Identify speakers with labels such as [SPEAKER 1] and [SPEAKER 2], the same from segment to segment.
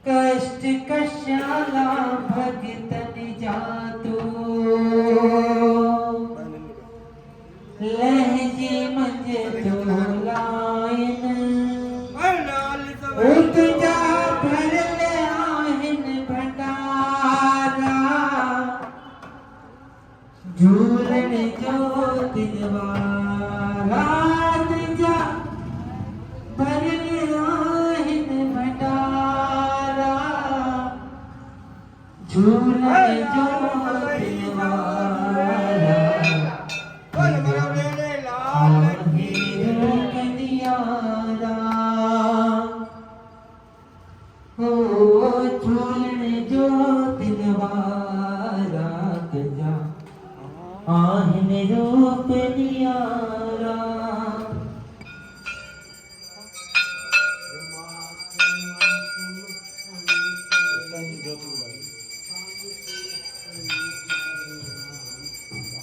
[SPEAKER 1] कष्ट कशाला भगतन जातो लहजे म्हणजे तोलायन तुझ्या भरले आहेन भंडारा झूलन ज्योतिद्वारा तुझ्या भरले आहेन भंडारा झूलन ज्योतिद्वारा हो झूलन ज्योतिद्वारा तुझा आहन रूप नियारा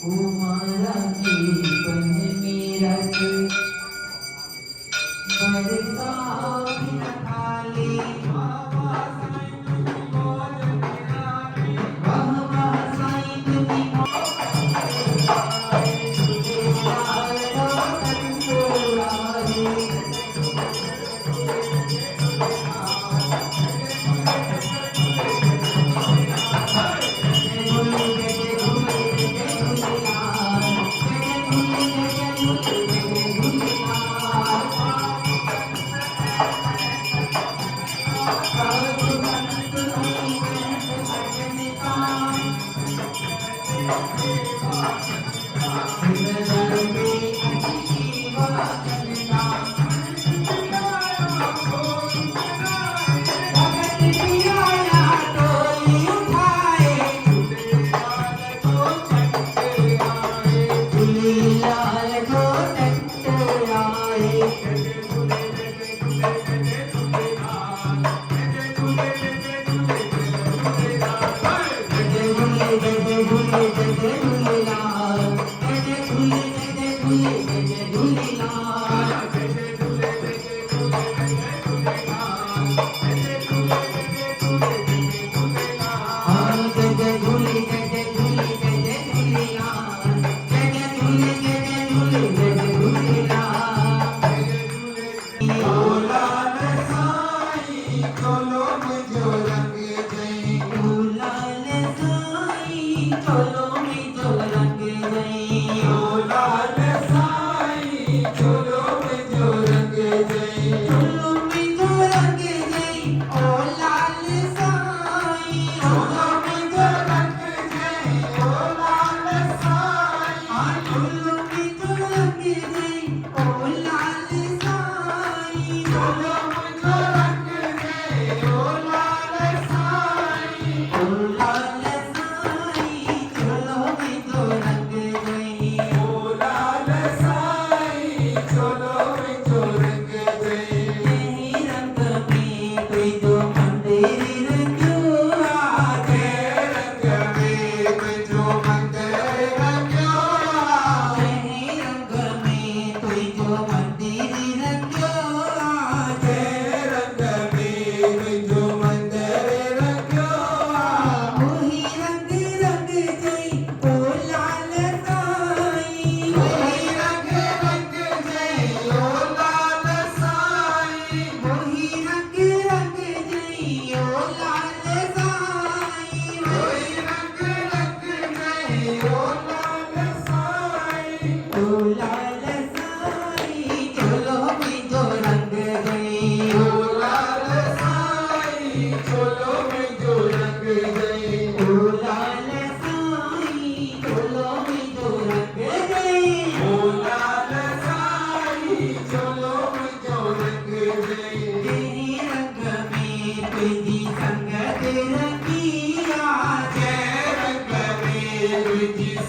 [SPEAKER 1] तुम्हारा जीवन मेरा बरसा बिना खाली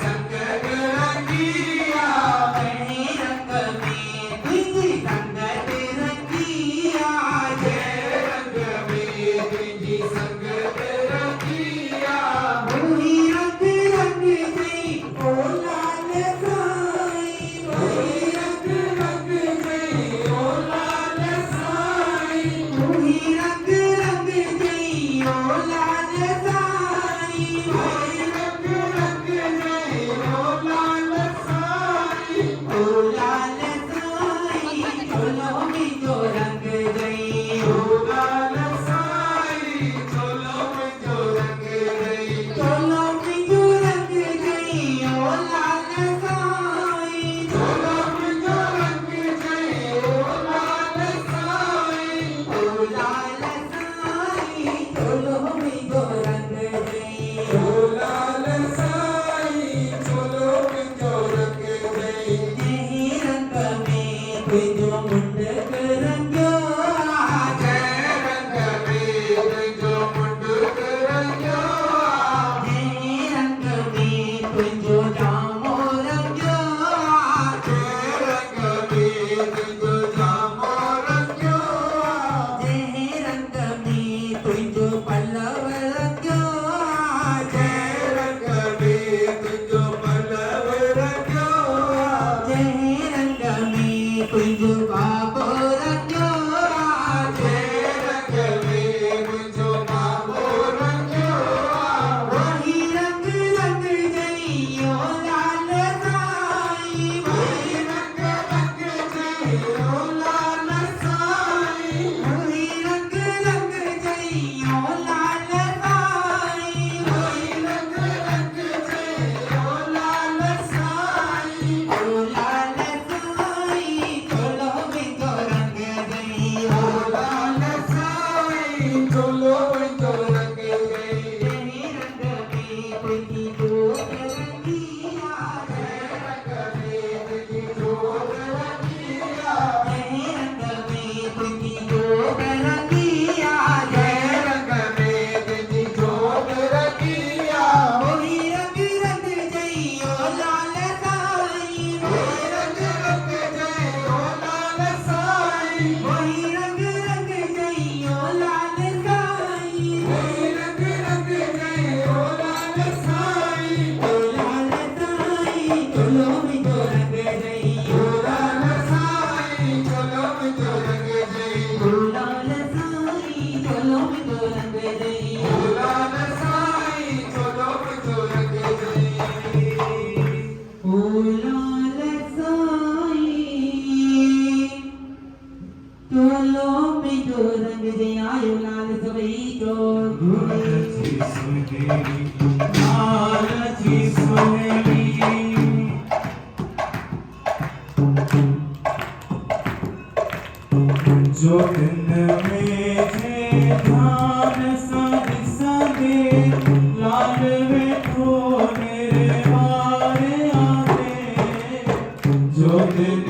[SPEAKER 1] संग रंगिया तुझो मुंडक रंगियो
[SPEAKER 2] जय रंग में तुझो मुंडक रंगियो
[SPEAKER 1] जय रंग में तुझो जामो रंगियो
[SPEAKER 2] जय रंग में तुझो जामो रंगियो
[SPEAKER 1] जय रंग में तुझो पल्लव रंगियो
[SPEAKER 2] जय रंग में तुझो पल्लव रंगियो
[SPEAKER 1] जय रंग में तुझो बाबो रंगियो
[SPEAKER 2] जय रंग में तुझो बाबो रंगियो
[SPEAKER 1] वही रंग रंग जइयो लाल साई
[SPEAKER 2] वही रंग रंग जइयो लाल साईं
[SPEAKER 1] वही रंग रंग जइयो लाल साई
[SPEAKER 2] वही रंग रंग जइयो लाल साईं
[SPEAKER 1] ओ लाल साई चलो बिंदो रंग जइयो
[SPEAKER 2] लाल साईं चलो तो रंग गई
[SPEAKER 1] जय रंग में तुझी जोत रंगिया
[SPEAKER 2] रंग में तुझी जोत रंगिया
[SPEAKER 1] जय रंग में तुझी जोत रंगिया
[SPEAKER 2] जय रंग में तुझी जोत रंगिया
[SPEAKER 1] वही रंग रंग जइयो लाल साई
[SPEAKER 2] वही रंग रंग जइयो लाल साईं
[SPEAKER 1] वही रंग रंग जइयो लाल साई
[SPEAKER 2] वही रंग रंग जइयो लाल साईं
[SPEAKER 1] ओ लाल साई चलो बिंदो रंग जइयो
[SPEAKER 2] लाल साईं चलो तो रंग जइयो
[SPEAKER 1] ओ लाल साई चलो बिंदो रंग जइयो
[SPEAKER 2] लाल साईं चलो तो रंग जइयो
[SPEAKER 1] ओ लाल साई चलो बिंदो रंग जइयो लाल सबई को
[SPEAKER 3] लालची सुनेरी लालची सुनेरी जो दिन में थे ध्यान साध साधे लाल बैठो मेरे वारे आते जो दिन